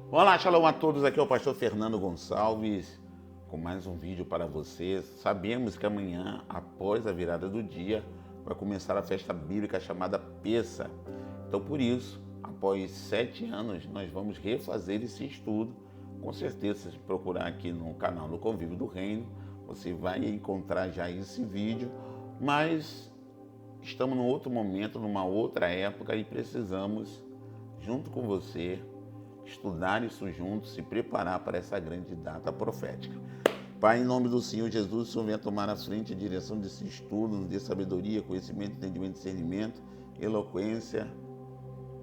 Olá, shalom a todos, aqui é o pastor Fernando Gonçalves com mais um vídeo para vocês. Sabemos que amanhã, após a virada do dia, vai começar a festa bíblica chamada Pessa. Então, por isso, após 7 anos, nós vamos refazer esse estudo. Com certeza, se procurar aqui no canal do Convívio do Reino, você vai encontrar já esse vídeo, mas estamos num outro momento, numa outra época e precisamos, junto com você, estudar isso juntos, se preparar para essa grande data profética. Pai, em nome do Senhor Jesus, o Senhor venha tomar a frente e a direção desse estudo, nos dê sabedoria, conhecimento, entendimento, discernimento, eloquência,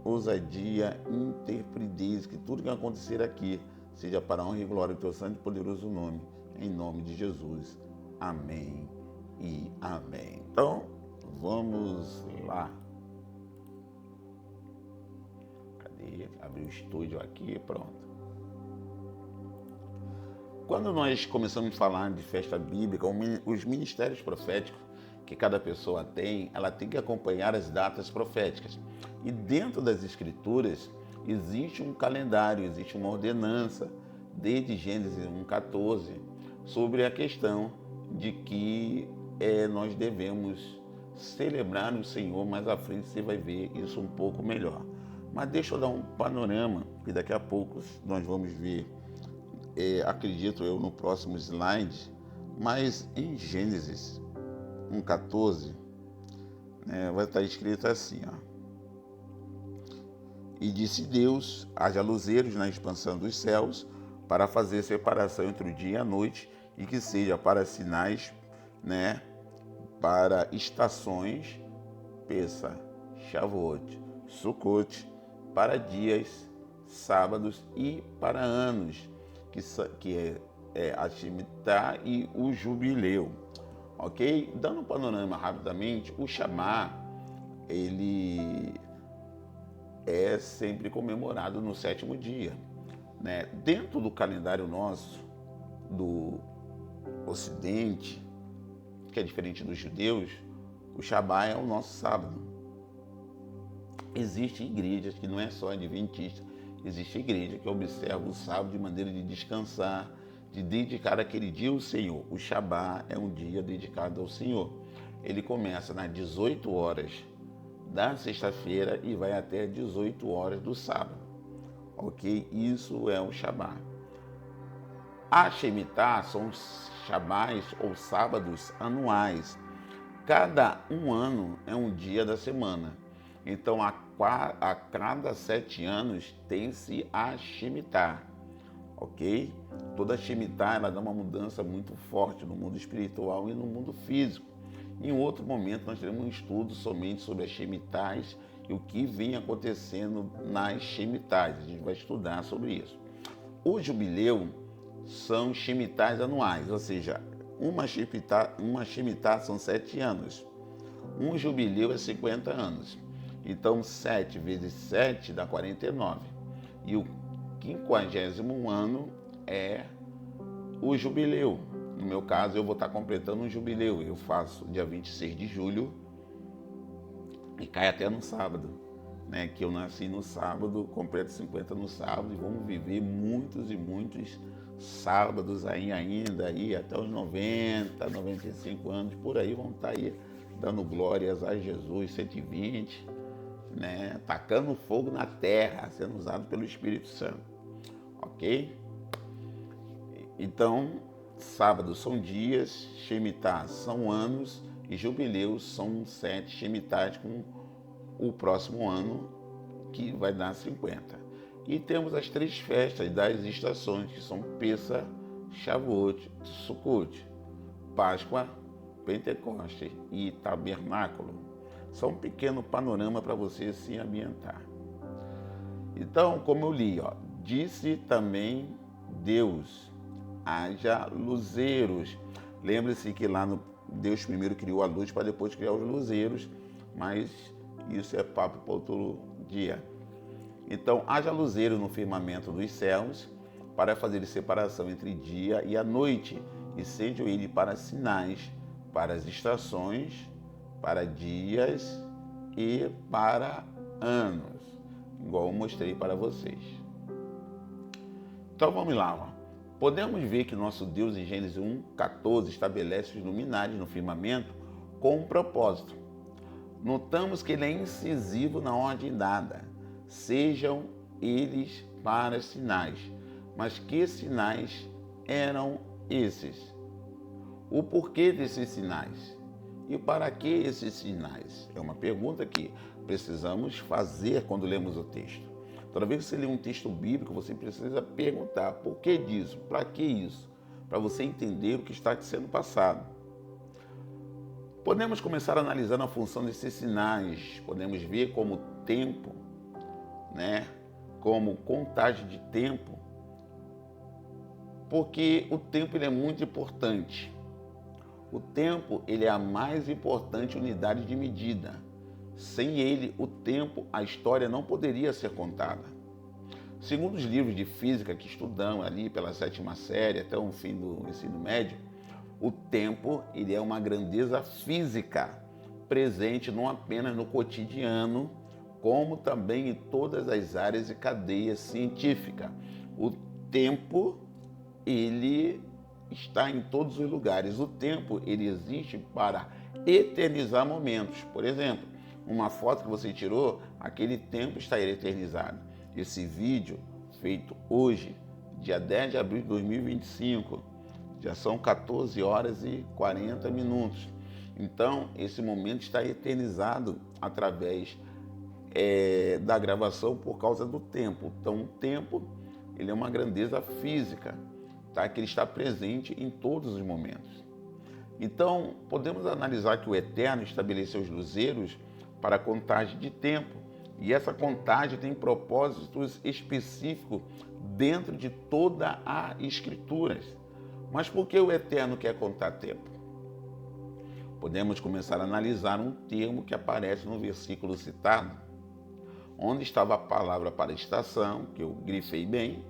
ousadia, intrepidez, que tudo que acontecer aqui seja para a honra e glória do teu santo e poderoso nome, em nome de Jesus. Amém e amém. Então, vamos lá. Abrir o estúdio aqui, pronto. Quando nós começamos a falar de festa bíblica, os ministérios proféticos que cada pessoa tem, ela tem que acompanhar as datas proféticas. E dentro das escrituras existe um calendário, existe uma ordenança, desde Gênesis 1:14, sobre a questão de que nós devemos celebrar o Senhor. Mais à frente você vai ver isso um pouco melhor. Mas deixa eu dar um panorama, que daqui a pouco nós vamos ver, acredito eu, no próximo slide, mas em Gênesis 1:14, vai estar escrito assim, ó. E disse Deus, haja luzeiros na expansão dos céus, para fazer separação entre o dia e a noite, e que seja para sinais, para estações, Pessa, Shavuot, Sukkot, para dias, sábados e para anos, que é a Shemitah e o Jubileu, ok? Dando um panorama rapidamente, o Shabá, ele é sempre comemorado no 7º dia, Dentro do calendário nosso, do Ocidente, que é diferente dos judeus, o Shabá é o nosso sábado. Existem igrejas que não é só adventista, existe igreja que observa o sábado de maneira de descansar, de dedicar aquele dia ao Senhor. O Shabá é um dia dedicado ao Senhor. Ele começa nas 18 horas da sexta-feira e vai até 18 horas do sábado, ok? Isso é o Shabá. A Shemitah são os Shabás ou sábados anuais. Cada um ano é um dia da semana. Então, a cada 7 anos tem-se a Shemitah, ok? Toda Shemitah ela dá uma mudança muito forte no mundo espiritual e no mundo físico. Em outro momento, nós teremos um estudo somente sobre as Shemitahs e o que vem acontecendo nas Shemitahs. A gente vai estudar sobre isso. O Jubileu são Shemitahs anuais, ou seja, uma Shemitah são 7 anos. Um Jubileu é 50 anos. Então, 7 vezes 7 dá 49. E o 50º ano é o Jubileu. No meu caso, eu vou estar completando um Jubileu. Eu faço dia 26 de julho e cai até no sábado. Que eu nasci no sábado, completo 50 no sábado e vamos viver muitos e muitos sábados ainda, até os 90, 95 anos, por aí vão estar aí dando glórias a Jesus, 120, tacando fogo na terra, sendo usado pelo Espírito Santo, ok? Então, sábados são dias, Shemitah são anos e jubileus são 7 Shemitahs com o próximo ano, que vai dar 50. E temos as 3 festas das estações, que são Pessa, Shavuot, Sukkot, Páscoa, Pentecoste e Tabernáculo. Só um pequeno panorama para você se ambientar. Então, como eu li, disse também Deus, haja luzeiros. Lembre-se que lá Deus primeiro criou a luz para depois criar os luzeiros, mas isso é papo para outro dia. Então, haja luzeiro no firmamento dos céus, para fazer separação entre dia e a noite, e sejam ele para sinais, para as estações, para dias e para anos, igual eu mostrei para vocês. Então vamos lá. Ó. Podemos ver que nosso Deus em Gênesis 1:14 estabelece os luminares no firmamento com um propósito. Notamos que ele é incisivo na ordem dada, sejam eles para sinais. Mas que sinais eram esses? O porquê desses sinais? E para que esses sinais? É uma pergunta que precisamos fazer quando lemos o texto. Toda vez que você lê um texto bíblico, você precisa perguntar: por que disso? Para que isso? Para você entender o que está sendo passado. Podemos começar analisando a função desses sinais. Podemos ver como tempo, como contagem de tempo, porque o tempo ele é muito importante. O tempo ele é a mais importante unidade de medida. Sem ele, o tempo, a história não poderia ser contada. Segundo os livros de física que estudamos ali pela 7ª série até o fim do ensino médio, o tempo ele é uma grandeza física presente não apenas no cotidiano, como também em todas as áreas e cadeias científicas. O tempo ele está em todos os lugares. O tempo ele existe para eternizar momentos. Por exemplo, uma foto que você tirou, aquele tempo está eternizado. Esse vídeo feito hoje, dia 10 de abril de 2025, já são 14 horas e 40 minutos. Então, esse momento está eternizado através da gravação por causa do tempo. Então, o tempo ele é uma grandeza física, tá? Que ele está presente em todos os momentos. Então, podemos analisar que o Eterno estabeleceu os luzeiros para a contagem de tempo. E essa contagem tem propósitos específicos dentro de toda a Escritura. Mas por que o Eterno quer contar tempo? Podemos começar a analisar um termo que aparece no versículo citado, onde estava a palavra para estação, que eu grifei bem,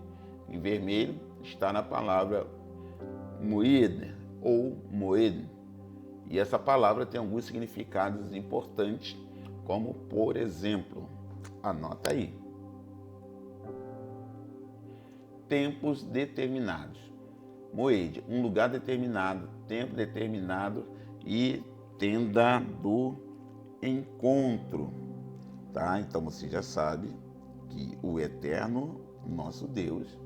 em vermelho, está na palavra moed ou moed. E essa palavra tem alguns significados importantes, como por exemplo, anota aí, tempos determinados. Moed, um lugar determinado, tempo determinado e tenda do encontro, tá? Então você já sabe que o Eterno, nosso Deus,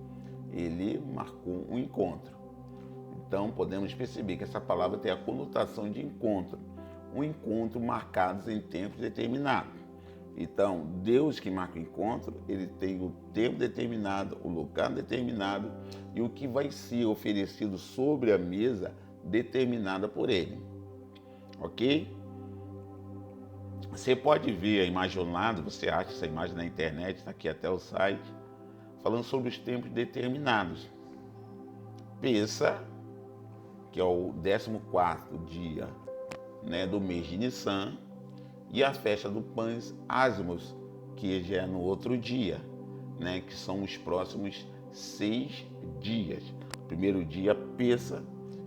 ele marcou um encontro. Então podemos perceber que essa palavra tem a conotação de encontro, um encontro marcado em tempos determinados. Então, Deus que marca o encontro, ele tem o tempo determinado, o lugar determinado e o que vai ser oferecido sobre a mesa determinada por ele. Ok? Você pode ver a imagem ao lado, você acha essa imagem na internet, está aqui até o site, falando sobre os tempos determinados. Pensa que é o 14º dia, do mês de Nissan, e a festa do Pães Ázimos, que já é no outro dia, que são os próximos 6 dias. O primeiro dia, Pêssah,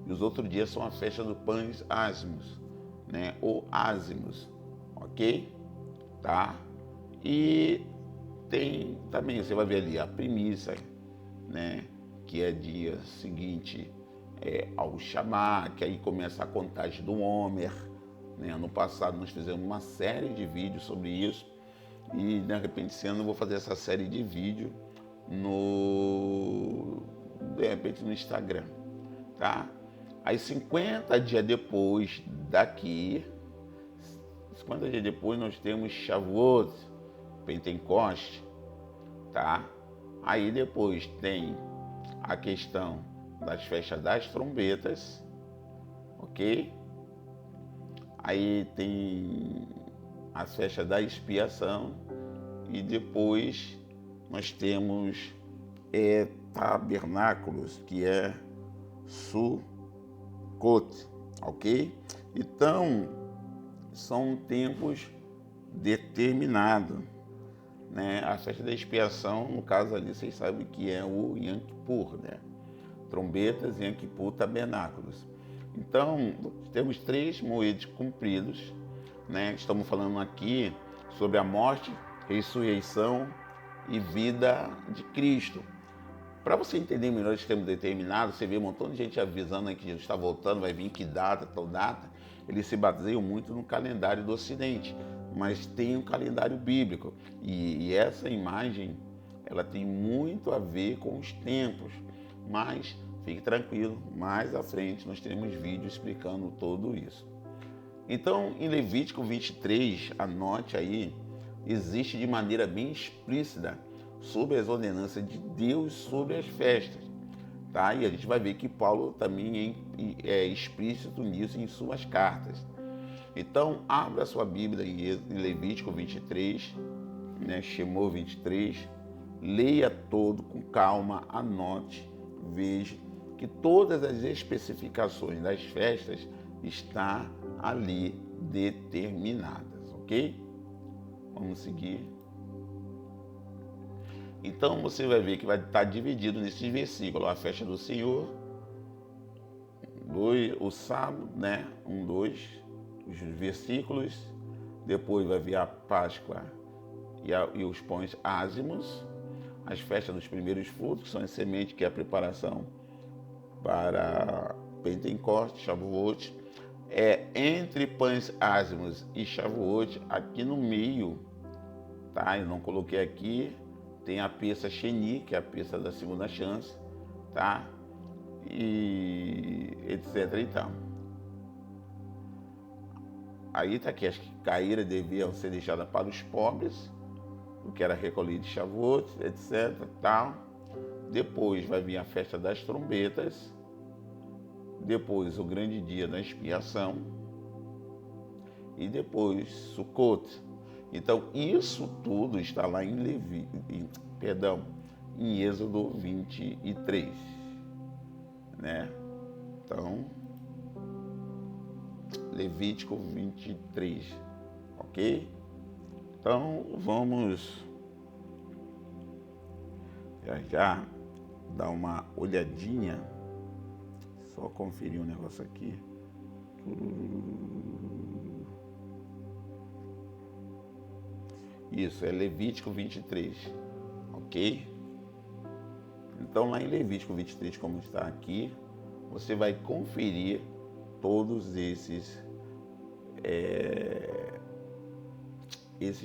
e os outros dias são a festa do Pães Ázimos, ou Ázimos, ok? Tá? E tem também, você vai ver ali a primícia, que é dia seguinte ao Shabá, que aí começa a contagem do Homer. Ano passado nós fizemos uma série de vídeos sobre isso e de repente esse ano eu vou fazer essa série de vídeos no Instagram, tá? Aí 50 dias depois nós temos Shavuot, Pentecoste, tá? Aí depois tem a questão das festas das trombetas, ok? Aí tem a festa da expiação e depois nós temos tabernáculos, que é Sukkot, ok? Então, são tempos determinados, A festa da expiação, no caso ali, vocês sabem que é o Yom Kippur, Trombetas, Yom Kippur, tabernáculos. Então, temos 3 moedos cumpridos, Estamos falando aqui sobre a morte, ressurreição e vida de Cristo. Para você entender melhor esse tempo determinado, você vê um montão de gente avisando aí que Jesus está voltando, vai vir que data, tal data. Eles se baseiam muito no calendário do Ocidente, mas tem um calendário bíblico. E essa imagem, ela tem muito a ver com os tempos. Mas fique tranquilo, mais à frente nós teremos vídeo explicando tudo isso. Então, em Levítico 23, anote aí, existe de maneira bem explícita sobre as ordenanças de Deus sobre as festas, tá? E a gente vai ver que Paulo também é explícito nisso em suas cartas. Então, abra sua Bíblia em Levítico 23, né? Shemot 23, leia todo com calma, anote, veja que todas as especificações das festas estão ali determinadas, ok? Vamos seguir. Então você vai ver que vai estar dividido nesses versículos: a festa do Senhor, o sábado, né? 1, 2, os versículos. Depois vai vir a Páscoa e os pães ázimos, as festas dos primeiros frutos, que são as sementes, que é a preparação para Pentecostes, Shavuot. Entre pães ázimos e Shavuot, aqui no meio, tá? Eu não coloquei aqui. Tem a peça Sheni, que é a peça da segunda chance, tá? E etc e tal. Aí tá aqui, as que caíram deviam ser deixadas para os pobres, o que era recolhido de Shavuot, etc tal. Depois vai vir a festa das trombetas, depois o grande dia da expiação e depois Sukkot. Então, isso tudo está lá em em Êxodo 23, né? Então, Levítico 23, ok? Então, vamos já dar uma olhadinha, só conferir um negócio aqui. Isso, é Levítico 23, ok? Então, lá em Levítico 23, como está aqui, você vai conferir todos esses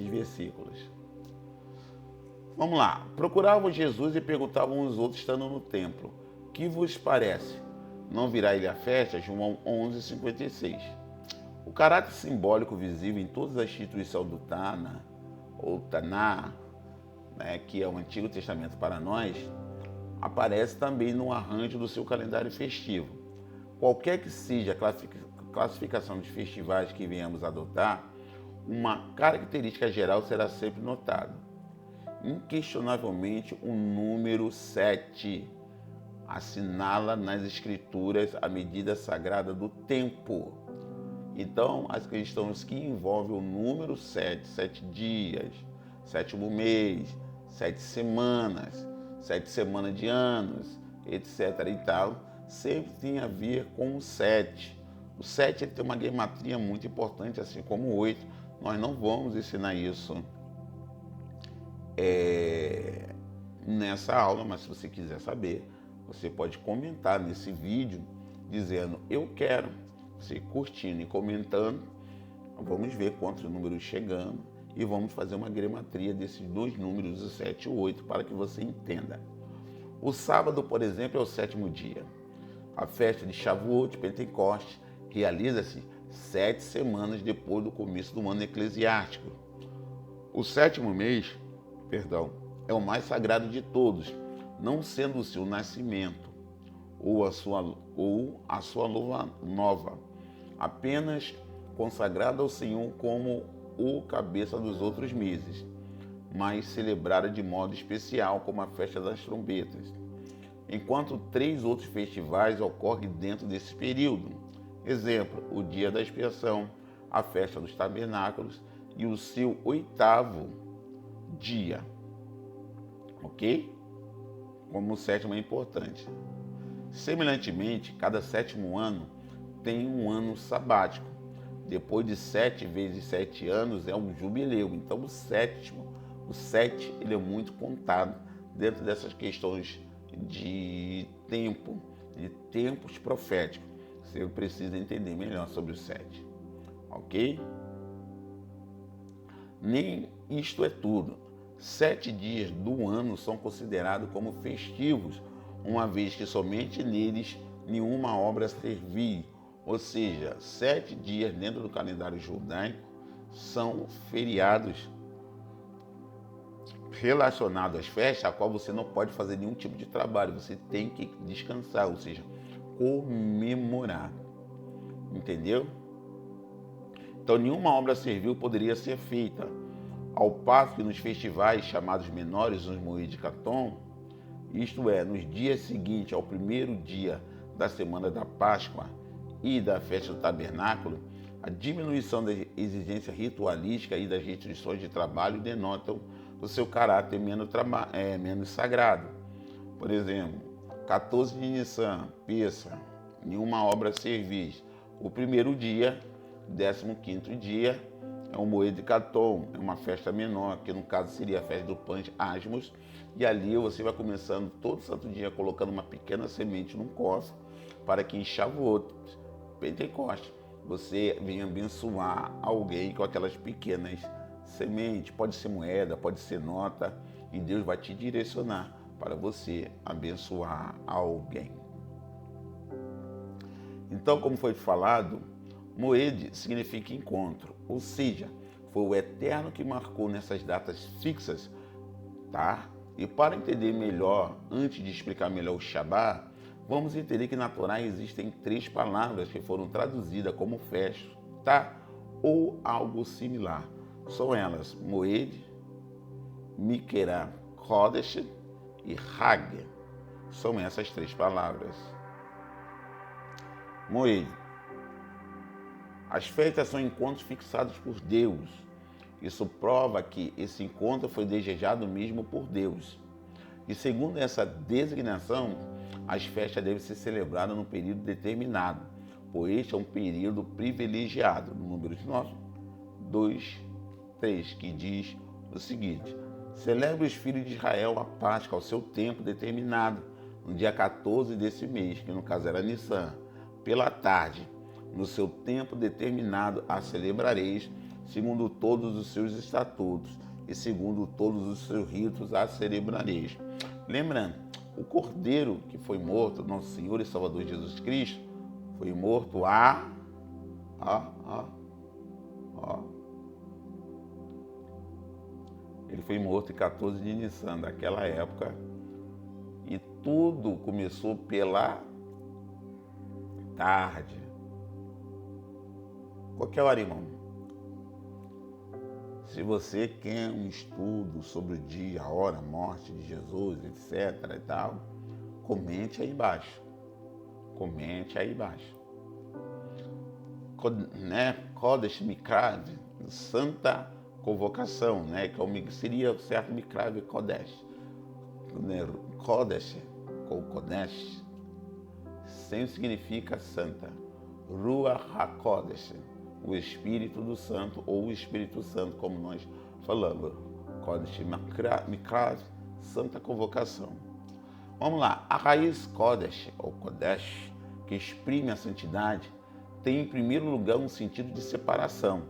versículos. Vamos lá. Procuravam Jesus e perguntavam uns outros estando no templo: que vos parece? Não virá ele à festa? João 11:56. O caráter simbólico visível em todas as instituições do Tana, ou Taná, né, que é o Antigo Testamento para nós, aparece também no arranjo do seu calendário festivo. Qualquer que seja a classificação dos festivais que venhamos adotar, uma característica geral será sempre notada. Inquestionavelmente, o número 7 assinala nas escrituras a medida sagrada do tempo. Então, as questões que envolvem o número 7, 7 dias, 7º mês, 7 semanas, 7 semanas de anos, etc. e tal, sempre tem a ver com o 7. O 7 ele tem uma gematria muito importante, assim como o 8. Nós não vamos ensinar isso nessa aula, mas se você quiser saber, você pode comentar nesse vídeo dizendo eu quero. Você curtindo e comentando, vamos ver quantos números chegando e vamos fazer uma gematria desses dois números, o 7 e o 8, para que você entenda. O sábado, por exemplo, é o 7º dia. A festa de Shavuot, Pentecostes, realiza-se 7 semanas depois do começo do ano eclesiástico. O 7º mês, é o mais sagrado de todos, não sendo o seu nascimento ou a sua lua nova, apenas consagrada ao Senhor como o cabeça dos outros meses, mas celebrada de modo especial como a festa das trombetas, enquanto 3 outros festivais ocorrem dentro desse período. Exemplo, o dia da expiação, a festa dos tabernáculos e o seu 8º dia, ok? Como o 7º é importante. Semelhantemente, cada 7º ano tem um ano sabático. Depois de 7 vezes 7 anos é um jubileu. Então o 7 ele é muito contado dentro dessas questões de tempo, de tempos proféticos. Você precisa entender melhor sobre o 7, ok? Nem isto é tudo. 7 dias do ano são considerados como festivos, uma vez que somente neles nenhuma obra servil. Ou seja, 7 dias dentro do calendário judaico são feriados relacionados às festas, a qual você não pode fazer nenhum tipo de trabalho, você tem que descansar, ou seja, comemorar. Entendeu? Então, nenhuma obra servil poderia ser feita. Ao passo que nos festivais chamados menores, nos Moed de Catom, isto é, nos dias seguintes ao primeiro dia da semana da Páscoa e da festa do tabernáculo, a diminuição da exigência ritualística e das restrições de trabalho denotam o seu caráter menos sagrado. Por exemplo, 14 de Nissan, Pessa, nenhuma obra servis. O primeiro dia, 15º dia, é o Moed de Catom, é uma festa menor, que no caso seria a festa do Pães Asmos, e ali você vai começando todo santo dia colocando uma pequena semente num cofre, para que em Shavuot, Pentecostes, você venha abençoar alguém com aquelas pequenas sementes, pode ser moeda, pode ser nota, e Deus vai te direcionar para você abençoar alguém. Então, como foi falado, Moed significa encontro, ou seja, foi o Eterno que marcou nessas datas fixas, tá? E para entender melhor, antes de explicar melhor o Shabá, vamos entender que na Torá existem 3 palavras que foram traduzidas como festa ou algo similar. São elas Moed, Mikra Kodesh e Hag. São essas 3 palavras. Moed. As festas são encontros fixados por Deus. Isso prova que esse encontro foi desejado mesmo por Deus. E segundo essa designação, as festas devem ser celebradas num período determinado, pois este é um período privilegiado. No número 2:3, que diz o seguinte: celebre os filhos de Israel a Páscoa ao seu tempo determinado, no dia 14 desse mês, que no caso era Nissan, pela tarde. No seu tempo determinado a celebrareis, segundo todos os seus estatutos e segundo todos os seus ritos a celebrareis. Lembrando, o cordeiro que foi morto, nosso Senhor e Salvador Jesus Cristo, foi morto Ele foi morto em 14 de Nissan, daquela época, e tudo começou pela tarde. Qualquer hora, irmão. Se você quer um estudo sobre o dia, a hora, a morte de Jesus, etc. e tal, comente aí embaixo. Comente aí embaixo. Kodesh Mikrav, Santa Convocação, né? Que seria o certo Mikrav Kodesh. Kodesh, ou Kodesh, sempre significa santa. Ruach HaKodesh, o Espírito do Santo, ou o Espírito Santo, como nós falamos. Kodesh Mikrav, Santa Convocação. Vamos lá. A raiz Kodesh, ou Kodesh, que exprime a santidade, tem em primeiro lugar um sentido de separação.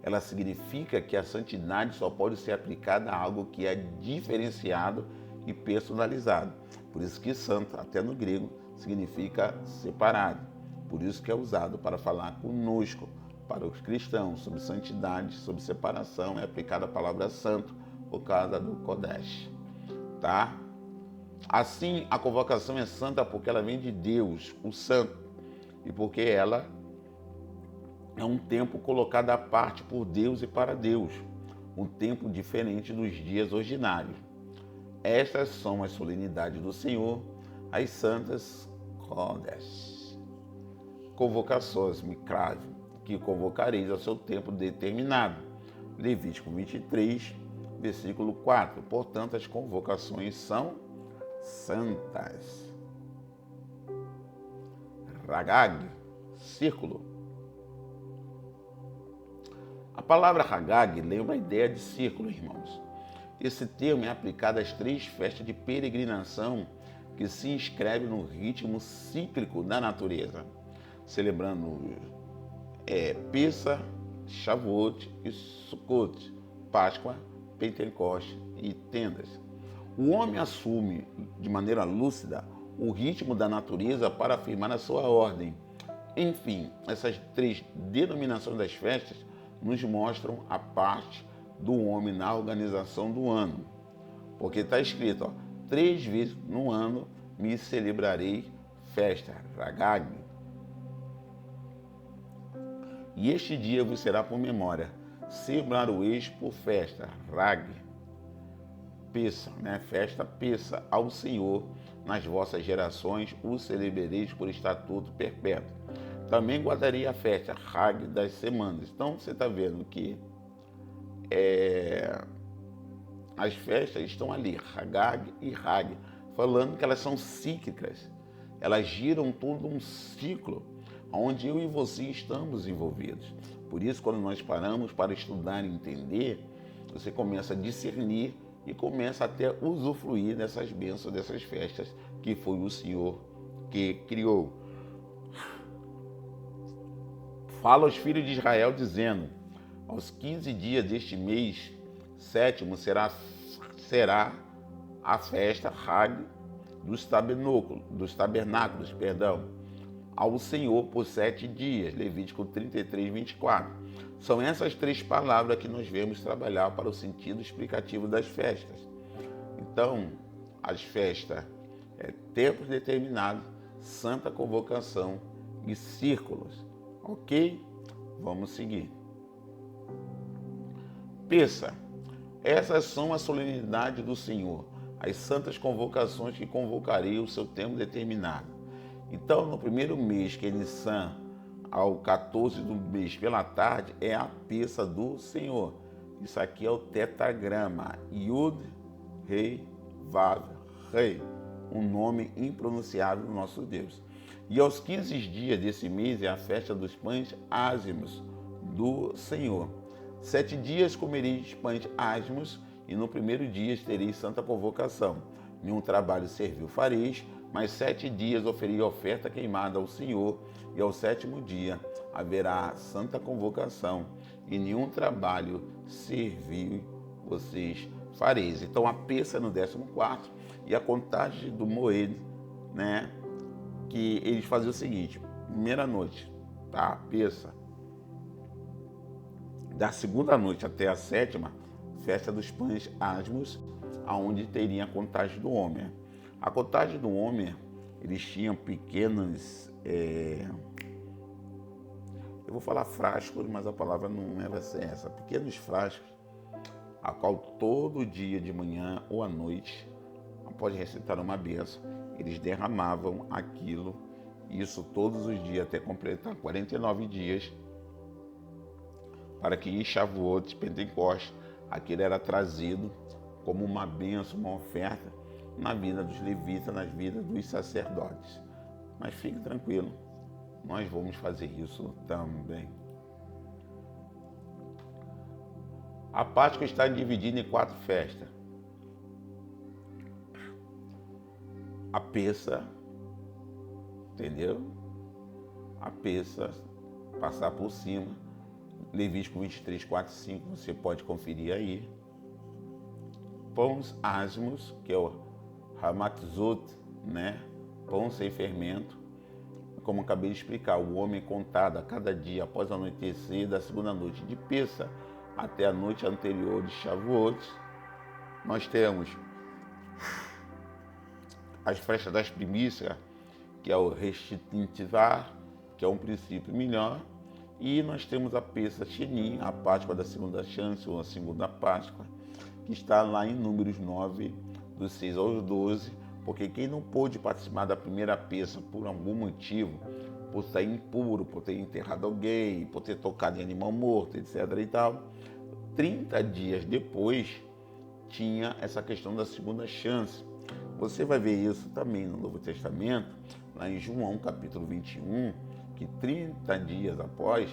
Ela significa que a santidade só pode ser aplicada a algo que é diferenciado e personalizado. Por isso que santo, até no grego, significa separado. Por isso que é usado para falar conosco, para os cristãos, sobre santidade, sobre separação, é aplicada a palavra santo por causa do Kodesh, tá? Assim, a convocação é santa porque ela vem de Deus, o santo, e porque ela é um tempo colocado à parte por Deus e para Deus, um tempo diferente dos dias ordinários. Estas são as solenidades do Senhor, as santas Kodesh. Convocações, Mikrav, que convocareis ao seu tempo determinado. Levítico 23, versículo 4. Portanto, as convocações são santas. Hagag, círculo. A palavra Hagag lembra a ideia de círculo, irmãos. Esse termo é aplicado às 3 festas de peregrinação que se inscreve no ritmo cíclico da natureza, celebrando Pessa, Shavuot e Sukkot, Páscoa, Pentecostes e tendas. O homem assume de maneira lúcida o ritmo da natureza para afirmar a sua ordem. Enfim, essas três denominações das festas nos mostram a parte do homem na organização do ano. Porque está escrito, 3 vezes no ano me celebrarei festa, Ragag. E este dia vos será por memória. Celebrar-o-eis por festa, Rag. Pessa, festa Pessa ao Senhor. Nas vossas gerações o celebreis por estatuto perpétuo. Também guardarei a festa, Rag das semanas. Então você está vendo que as festas estão ali, Ragag e Rag, falando que elas são cíclicas. Elas giram todo um ciclo onde eu e você estamos envolvidos. Por isso, quando nós paramos para estudar e entender, você começa a discernir e começa até a usufruir dessas bênçãos, dessas festas que foi o Senhor que criou. Fala aos filhos de Israel dizendo, aos 15 dias deste mês, 7º será a festa Hag dos tabernáculos, ao Senhor por 7 dias, Levítico 33, 24. São essas 3 palavras que nós vemos trabalhar para o sentido explicativo das festas. Então, as festas tempos determinados, santa convocação e círculos. Ok? Vamos seguir. Pessa. Essas são as solenidades do Senhor, as santas convocações que convocarei o seu tempo determinado. Então, no primeiro mês, que é Nissan, ao 14 do mês pela tarde, é a Pessa do Senhor. Isso aqui é o tetragrama, Yud, Rei, Vav, Rei, um nome impronunciável do nosso Deus. E aos 15 dias desse mês é a festa dos pães ázimos do Senhor. 7 dias comereis pães ázimos, e no primeiro dia tereis santa convocação. Nenhum trabalho servil fareis, mas 7 dias oferei oferta queimada ao Senhor, e ao 7º dia haverá santa convocação, e nenhum trabalho servil vocês fareis. Então a Pessa no 14º, e a contagem do Moed, que eles faziam o seguinte, primeira noite, tá? Pessa. Da segunda noite até a 7ª, festa dos pães ázimos, aonde teria a contagem do homem. A contagem do homem, eles tinham pequenos, eu vou falar frascos, mas a palavra não vai ser essa, pequenos frascos, a qual todo dia de manhã ou à noite, após recitar uma bênção, eles derramavam aquilo, isso todos os dias até completar 49 dias, para que em Shavuot, Pentecostes, aquilo era trazido como uma bênção, uma oferta na vida dos levitas, nas vidas dos sacerdotes. Mas fique tranquilo, nós vamos fazer isso também. A Páscoa está dividida em 4 festas. A Pessa, entendeu? A Pessa, passar por cima. Levítico 23, 4, 5, você pode conferir aí. Pães ázimos, que é o Hamatzot, pão sem fermento. Como acabei de explicar, o homem contado a cada dia após o anoitecer da segunda noite de Pessa até a noite anterior de Shavuot. Nós temos as festas das primícias, que é o Reshitivar, que é um princípio melhor. E nós temos a Pessa Shenim, a Páscoa da segunda chance, ou a segunda Páscoa, que está lá em Números 9, dos 6 aos 12, porque quem não pôde participar da primeira Pessa por algum motivo, por estar impuro, por ter enterrado alguém, por ter tocado em animal morto, etc. e tal, 30 dias depois tinha essa questão da segunda chance. Você vai ver isso também no Novo Testamento, lá em João capítulo 21, que 30 dias após,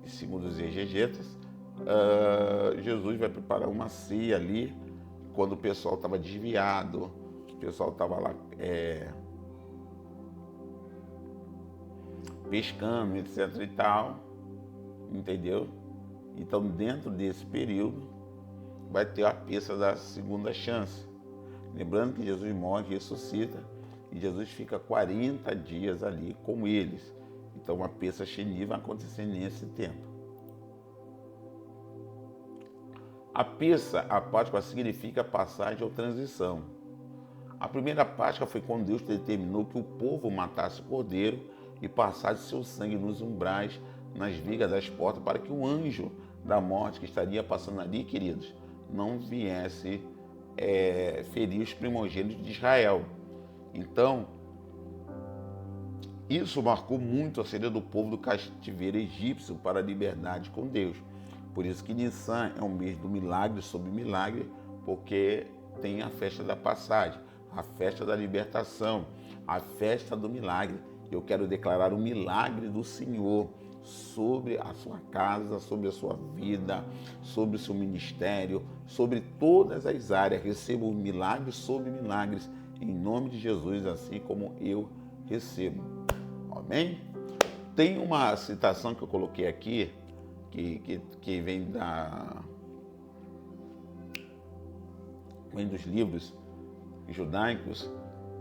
e segundo os exegetas, Jesus vai preparar uma ceia ali, quando o pessoal estava desviado, pessoal estava lá pescando, etc e tal, entendeu? Então, dentro desse período, vai ter a peça da segunda chance. Lembrando que Jesus morre, ressuscita, e Jesus fica 40 dias ali com eles. Então, a peça Sheni vai acontecer nesse tempo. A peça, a Páscoa, significa passagem ou transição. A primeira Páscoa foi quando Deus determinou que o povo matasse o cordeiro e passasse seu sangue nos umbrais, nas vigas das portas, para que o anjo da morte que estaria passando ali, queridos, não viesse ferir os primogênitos de Israel. Então, isso marcou muito a saída do povo do cativeiro egípcio para a liberdade com Deus. Por isso que Nissan é um mês do milagre sobre milagre, porque tem a festa da passagem, a festa da libertação, a festa do milagre. Eu quero declarar o milagre do Senhor sobre a sua casa, sobre a sua vida, sobre o seu ministério, sobre todas as áreas. Receba um milagre sobre milagres, em nome de Jesus, assim como eu recebo. Amém? Tem uma citação que eu coloquei aqui, que vem dos livros judaicos,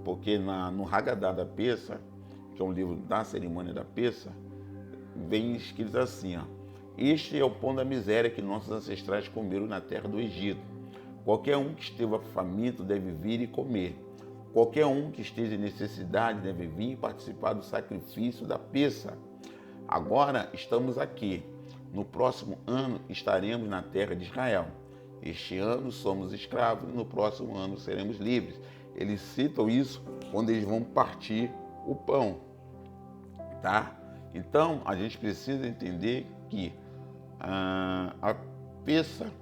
porque no Haggadah da Pessa, que é um livro da cerimônia da Pessa, vem escrito assim, ó: este é o pão da miséria que nossos ancestrais comeram na terra do Egito. Qualquer um que esteja faminto deve vir e comer. Qualquer um que esteja em necessidade deve vir e participar do sacrifício da Pessa. Agora estamos aqui. No próximo ano estaremos na terra de Israel. Este ano somos escravos e no próximo ano seremos livres. Eles citam isso quando eles vão partir o pão, tá? Então, a gente precisa entender que a Pessa,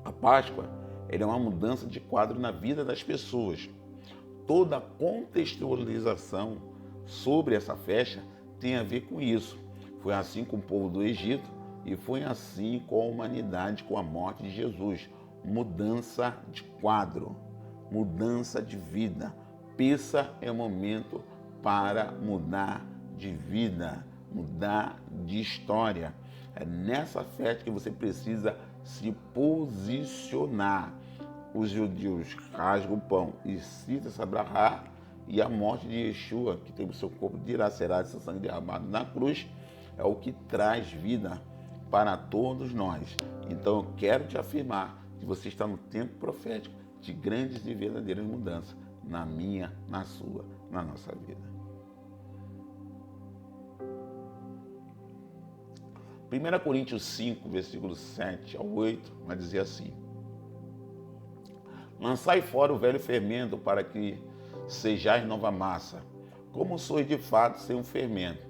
a Páscoa, ela é uma mudança de quadro na vida das pessoas. Toda a contextualização sobre essa festa tem a ver com isso. Foi assim com o povo do Egito e foi assim com a humanidade com a morte de Jesus. Mudança de quadro, mudança de vida. Pessa é o momento para mudar de vida, mudar de história. É nessa festa que você precisa se posicionar. Os judeus rasgam o pão e citam Sabrahá, e a morte de Yeshua, que teve o seu corpo dilacerado e seu sangue derramado na cruz, é o que traz vida para todos nós. Então eu quero te afirmar que você está no tempo profético de grandes e verdadeiras mudanças na minha, na sua, na nossa vida. 1 Coríntios 5, versículos 7 ao 8, vai dizer assim: lançai fora o velho fermento para que sejais nova massa, como sois de fato sem um fermento,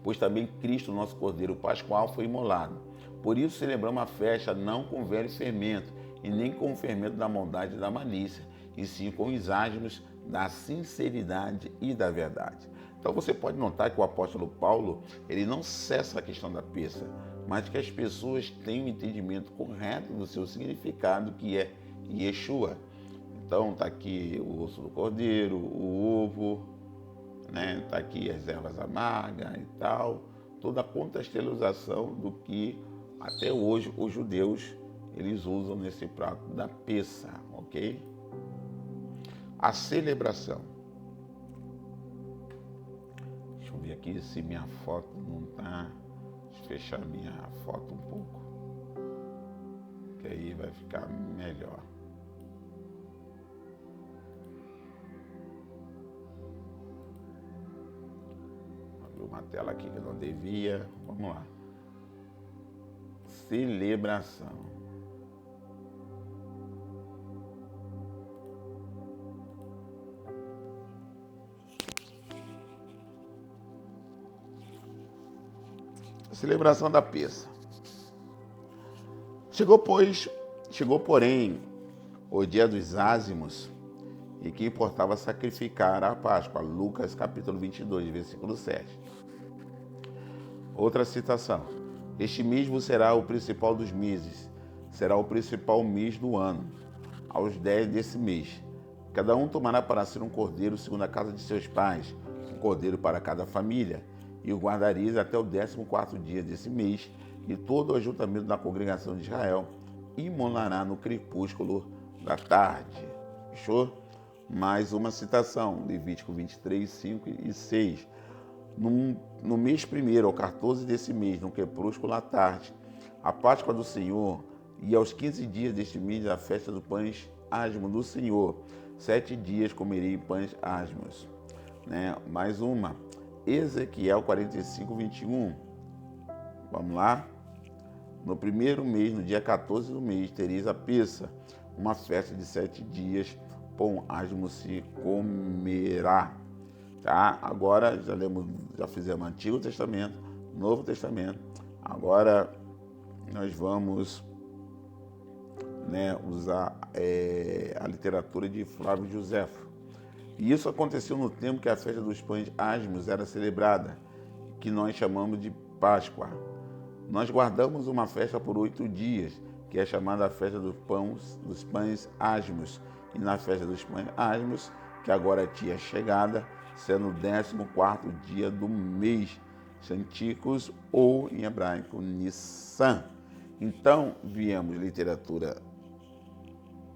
pois também Cristo, nosso Cordeiro Pascual, foi imolado. Por isso celebramos a festa não com velho fermento, e nem com o fermento da maldade e da malícia, e sim com os asmos da sinceridade e da verdade. Então você pode notar que o apóstolo Paulo, ele não cessa a questão da Pessa, mas que as pessoas têm um entendimento correto do seu significado, que é Yeshua. Então está aqui o osso do cordeiro, o ovo, né? Está aqui as ervas amargas e tal, toda a contextualização do que até hoje os judeus eles usam nesse prato da Pessa, ok? A celebração. Deixa eu ver aqui se minha foto não está. Deixa eu fechar minha foto um pouco, que aí vai ficar melhor. Abri uma tela aqui que eu não devia. Vamos lá. Celebração. Celebração da Pessa. Chegou, porém, o dia dos ázimos, e que importava sacrificar a Páscoa. Lucas capítulo 22, versículo 7. Outra citação. Este mês será o principal dos meses, será o principal mês do ano. Aos 10 desse mês, Cada um tomará para si um cordeiro segundo a casa de seus pais, um cordeiro para cada família, e o guardareis até o 14º dia desse mês, e todo o ajuntamento da congregação de Israel imolará no crepúsculo da tarde. Fechou? Mais uma citação, Levítico 23, 5 e 6. No mês primeiro, ao 14 desse mês, no crepúsculo à tarde, a Páscoa do Senhor, e aos 15 dias deste mês, a festa dos pães asmos do Senhor. 7 dias comerei pães asmos. Mais uma, Ezequiel 45, 21. Vamos lá? No primeiro mês, no dia 14 do mês, tereis a peça, uma festa de 7 dias, pão asmo se comerá. Tá? Agora já fizemos Antigo Testamento, Novo Testamento. Agora nós vamos usar a literatura de Flávio Joséfo. E isso aconteceu no tempo que a festa dos pães asmos era celebrada, que nós chamamos de Páscoa. Nós guardamos uma festa por 8 dias, que é chamada a festa dos pães asmos. E na festa dos pães asmos, que agora tinha chegada, sendo o 14º dia do mês, Santicos, ou em hebraico, Nissan. Então, viemos literatura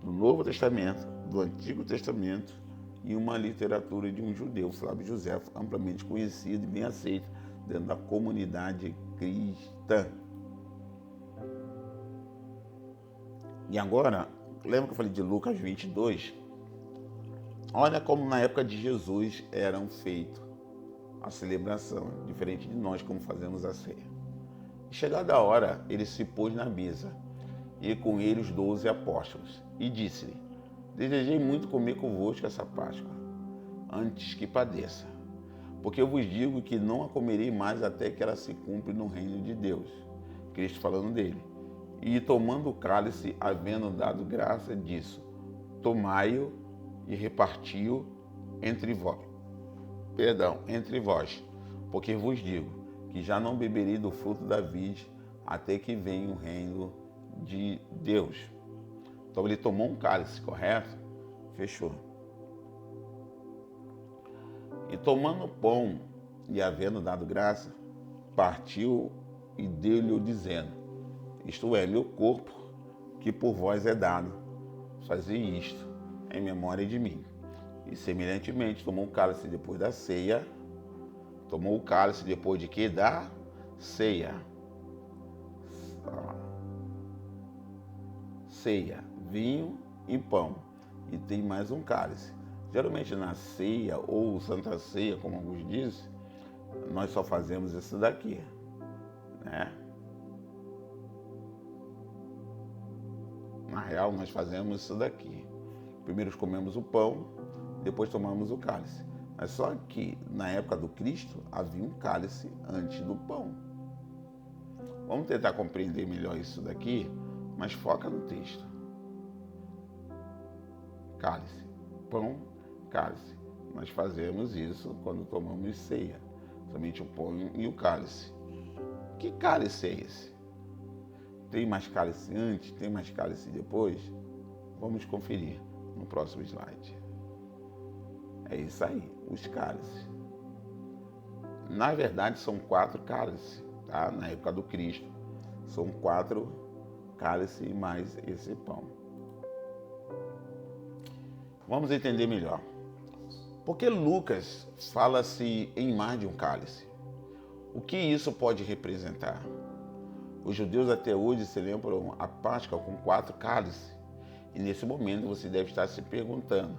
do Novo Testamento, do Antigo Testamento, e uma literatura de um judeu, Flávio Joséfo, amplamente conhecido e bem aceito dentro da comunidade cristã. E agora, lembra que eu falei de Lucas 22? Olha como na época de Jesus eram feitos a celebração, diferente de nós como fazemos a ceia. Chegada a hora, ele se pôs na mesa, e com ele os 12 apóstolos, e disse-lhe: desejei muito comer convosco essa Páscoa, antes que padeça, porque eu vos digo que não a comerei mais até que ela se cumpra no reino de Deus. Cristo falando dele. E tomando o cálice, havendo dado graça, disse: tomai-o e reparti-o entre vós. Entre vós, porque vos digo que já não beberei do fruto da vide até que venha o reino de Deus. Então ele tomou um cálice, correto? Fechou. E tomando o pão e havendo dado graça, partiu e deu-lhe dizendo: isto é, meu corpo, que por vós é dado, fazei isto em memória de mim. E semelhantemente tomou o cálice depois da ceia. Tomou o cálice depois de que? Da ceia. Ceia, vinho e pão. E tem mais um cálice. Geralmente na ceia ou Santa Ceia, como alguns dizem, nós só fazemos isso daqui, né? Na real, nós fazemos isso daqui. Primeiro comemos o pão, depois tomamos o cálice. Mas só que na época do Cristo havia um cálice antes do pão. Vamos tentar compreender melhor isso daqui, mas foca no texto. Cálice, pão, cálice. Nós fazemos isso quando tomamos ceia. Somente o pão e o cálice. Que cálice é esse? Tem mais cálice antes? Tem mais cálice depois? Vamos conferir no próximo slide. É isso aí, os cálices. Na verdade, são 4 cálices, tá? Na época do Cristo. São 4 cálices e mais esse pão. Vamos entender melhor. Por que Lucas fala-se em mais de um cálice? O que isso pode representar? Os judeus até hoje celebram a Páscoa com 4 cálices. E nesse momento você deve estar se perguntando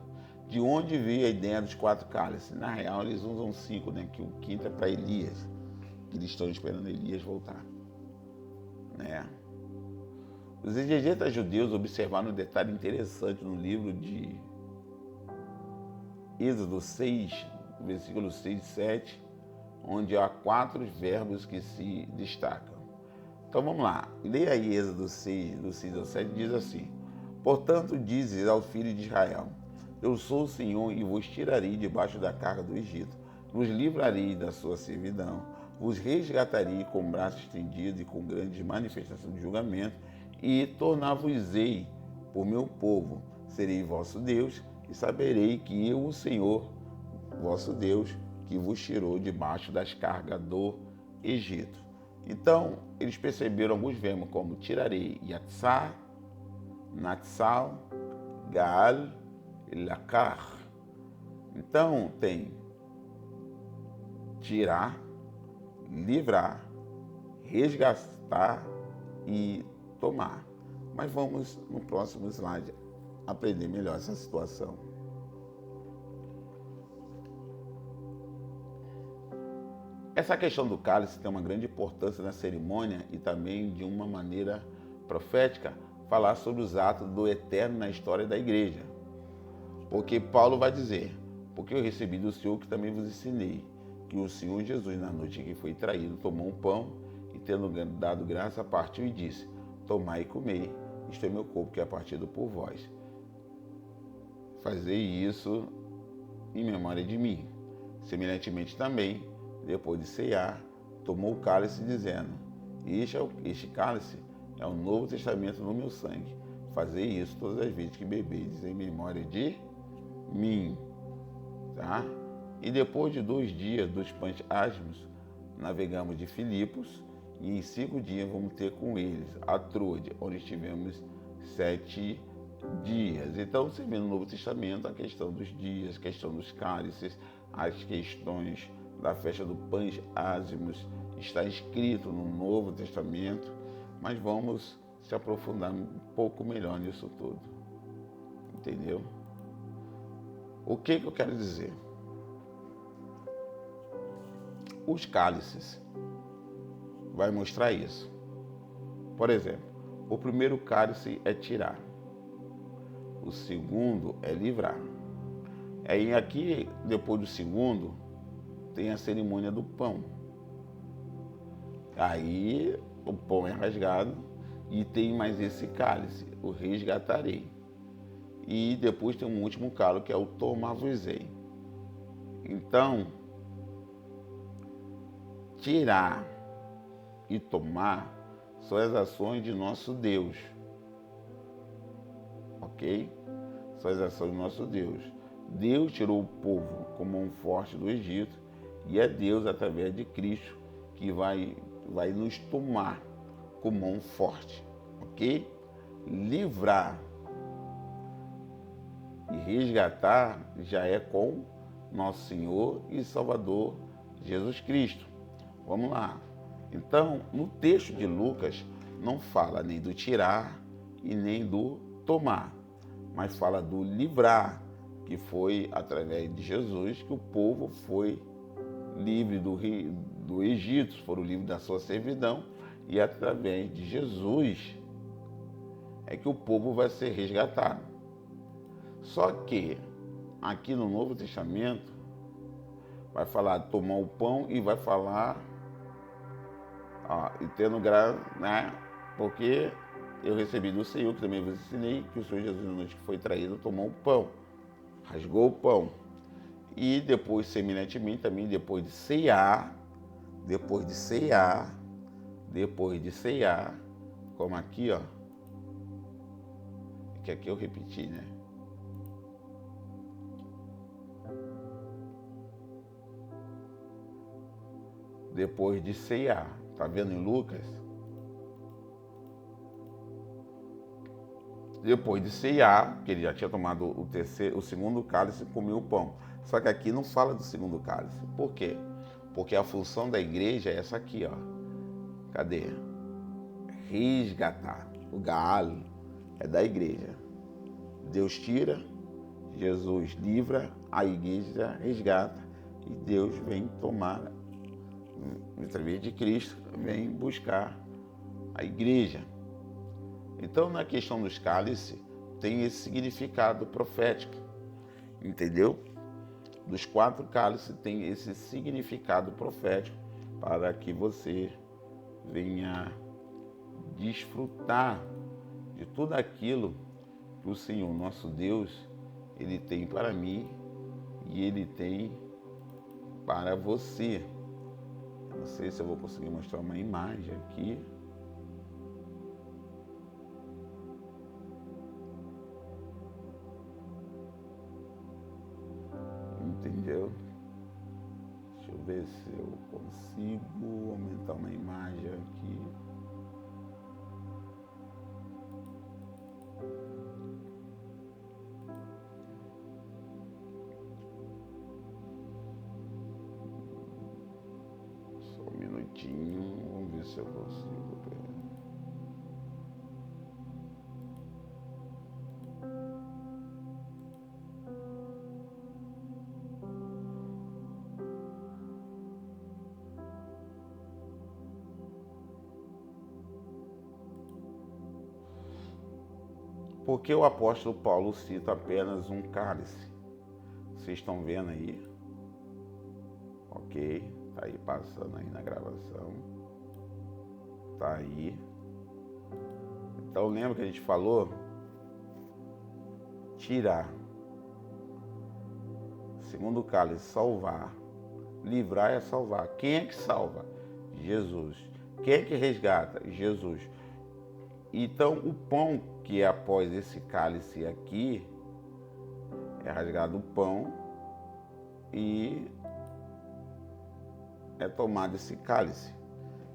de onde veio a ideia dos 4 cálices. Na real, eles usam 5, né? Que o quinto é para Elias, que eles estão esperando Elias voltar, né? Os exegetas judeus observaram um detalhe interessante no livro de Êxodo 6, versículo 6 e 7, onde há 4 verbos que se destacam. Então vamos lá, leia aí Êxodo 6, do 6 ao 7, diz assim: portanto, dizes ao filho de Israel: eu sou o Senhor e vos tirarei debaixo da carga do Egito, vos livrarei da sua servidão, vos resgatarei com braço estendido e com grandes manifestações de julgamento, e tornar-vos-ei por meu povo, serei vosso Deus, e saberei que eu, o Senhor, vosso Deus, que vos tirou debaixo das cargas do Egito. Então, eles perceberam alguns verbos como tirarei, yatsar, natsal, gaal e lakar. Então, tem tirar, livrar, resgatar e tomar. Mas vamos, no próximo slide, aprender melhor essa situação. Essa questão do cálice tem uma grande importância na cerimônia e também, de uma maneira profética, falar sobre os atos do Eterno na história da igreja. Porque Paulo vai dizer, porque eu recebi do Senhor que também vos ensinei, que o Senhor Jesus, na noite em que foi traído, tomou um pão e, tendo dado graça, partiu e disse, tomai e comei, isto é meu corpo que é partido por vós. Fazei isso em memória de mim. Semelhantemente também, depois de ceiar, tomou o cálice, dizendo, este cálice é o Novo Testamento no meu sangue. Fazei isso todas as vezes que bebedes em memória de mim. Tá? E depois de 2 dias dos pães asmos, navegamos de Filipos, e em 5 dias vamos ter com eles a Troade, onde estivemos 7 dias. Então, você vê no Novo Testamento a questão dos dias, a questão dos cálices, as questões da festa do pães ázimos, está escrito no Novo Testamento, mas vamos se aprofundar um pouco melhor nisso tudo. Entendeu? O que eu quero dizer? Os cálices vai mostrar isso. Por exemplo, o primeiro cálice é tirar, o segundo é livrar. Aí aqui, depois do segundo, tem a cerimônia do pão. Aí o pão é rasgado e tem mais esse cálice, o resgatarei. E depois tem um último cálice que é o tomar-vos-ei. Então, tirar e tomar são as ações de nosso Deus. Ok? São as ações de nosso Deus. Deus tirou o povo com mão forte do Egito e é Deus, através de Cristo, que vai nos tomar com mão forte. Ok? Livrar e resgatar já é com nosso Senhor e Salvador Jesus Cristo. Vamos lá. Então, no texto de Lucas, não fala nem do tirar e nem do tomar, mas fala do livrar, que foi através de Jesus que o povo foi livre do Egito, foram livres da sua servidão, e através de Jesus é que o povo vai ser resgatado. Só que aqui no Novo Testamento vai falar de tomar o pão e vai falar e tendo graça, né? Porque eu recebi do Senhor, que também vos ensinei, que o Senhor Jesus, na noite que foi traído, tomou o pão, rasgou o pão. E depois, semelhantemente, também depois de ceiar, como aqui, ó, que aqui eu repeti, né? Depois de ceiar, tá vendo em Lucas? Depois de ceiar, que ele já tinha tomado o segundo cálice e comeu o pão. Só que aqui não fala do segundo cálice. Por quê? Porque a função da igreja é essa aqui, ó. Cadê? Resgatar. O galo é da igreja. Deus tira, Jesus livra, a igreja resgata e Deus vem tomar, através de Cristo, vem buscar a igreja. Então, na questão dos cálices, tem esse significado profético, entendeu? Dos 4 cálices tem esse significado profético para que você venha desfrutar de tudo aquilo que o Senhor, nosso Deus, Ele tem para mim e Ele tem para você. Não sei se eu vou conseguir mostrar uma imagem aqui. entendeu? Deixa eu ver se eu consigo aumentar uma imagem aqui. Só um minutinho, vamos ver se eu consigo. Porque o apóstolo Paulo cita apenas um cálice. Vocês estão vendo aí? Ok, tá aí passando aí na gravação. Tá aí. Então lembra que a gente falou? Tirar. Segundo o cálice, salvar. Livrar é salvar. Quem é que salva? Jesus. Quem é que resgata? Jesus. Então o pão que é após esse cálice aqui, é rasgado o pão e é tomado esse cálice.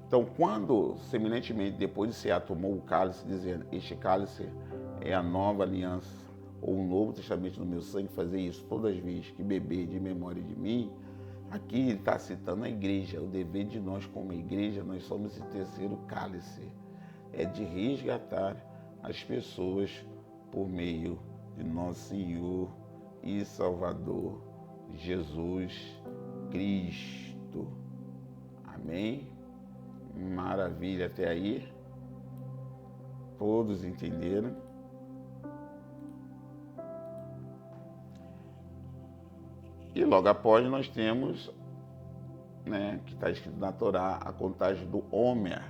Então, quando, semelhantemente, depois de Cear tomou o cálice, dizendo, este cálice é a nova aliança, ou o novo testamento no meu sangue, fazer isso todas as vezes que beber de memória de mim, aqui ele está citando a igreja, o dever de nós como igreja, nós somos esse terceiro cálice, é de resgatar as pessoas por meio de nosso Senhor e Salvador Jesus Cristo. Amém? Maravilha até aí? Todos entenderam? E logo após nós temos, que está escrito na Torá, a contagem do Homer.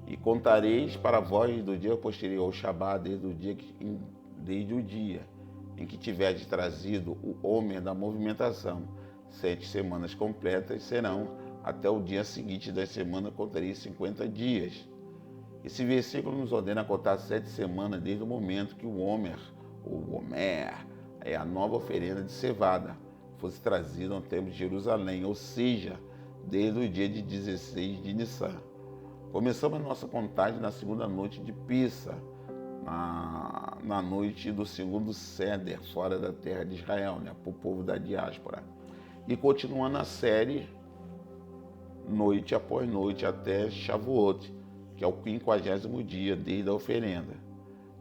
E contareis para vós do dia posterior ao Shabá, desde o dia em que tiverdes trazido o Homer da movimentação. 7 semanas completas serão, até o dia seguinte da semana contareis 50 dias. Esse versículo nos ordena contar 7 semanas desde o momento que o Homer, ou Homer, é a nova oferenda de cevada, fosse trazida ao templo de Jerusalém, ou seja, desde o dia de 16 de Nissan. Começamos a nossa contagem na segunda noite de Pissa, na noite do segundo Seder, fora da terra de Israel, para o povo da diáspora. E continuando a série, noite após noite, até Shavuot, que é o 50º dia desde a oferenda.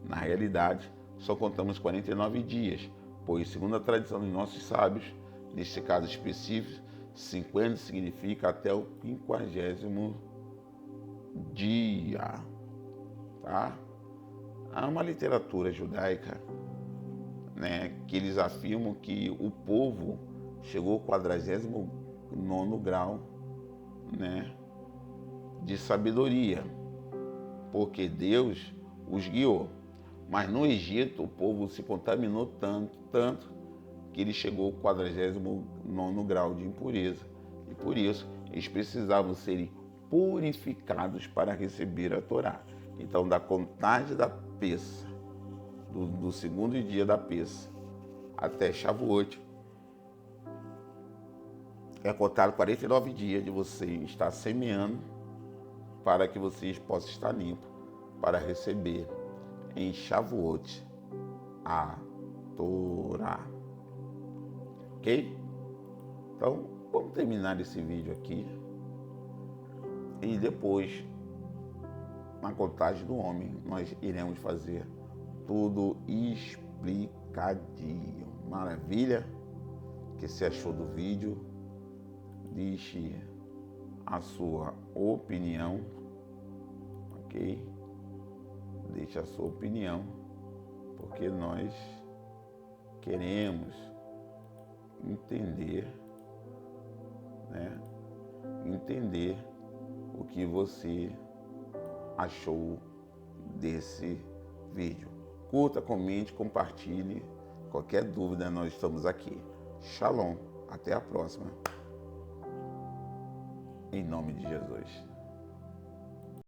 Na realidade, só contamos 49 dias, pois, segundo a tradição dos nossos sábios, neste caso específico, 50 significa até o 50º dia, tá? Há uma literatura judaica, que eles afirmam que o povo chegou ao 49º grau, de sabedoria, porque Deus os guiou. Mas no Egito o povo se contaminou tanto que ele chegou ao 49º grau de impureza. E por isso eles precisavam serem purificados para receber a Torá. Então, da contagem da Pessa, do segundo dia da Pessa, até Shavuot, é contado 49 dias de você estar semeando para que vocês possam estar limpos para receber em Shavuot a Torá. Ok? Então, vamos terminar esse vídeo aqui. E depois, na contagem do homem, nós iremos fazer tudo explicadinho. Maravilha? O que você achou do vídeo? Deixe a sua opinião, ok? Deixe a sua opinião, porque nós queremos entender, entender o que você achou desse vídeo. Curta, comente, compartilhe. Qualquer dúvida, nós estamos aqui. Shalom, até a próxima. Em nome de Jesus.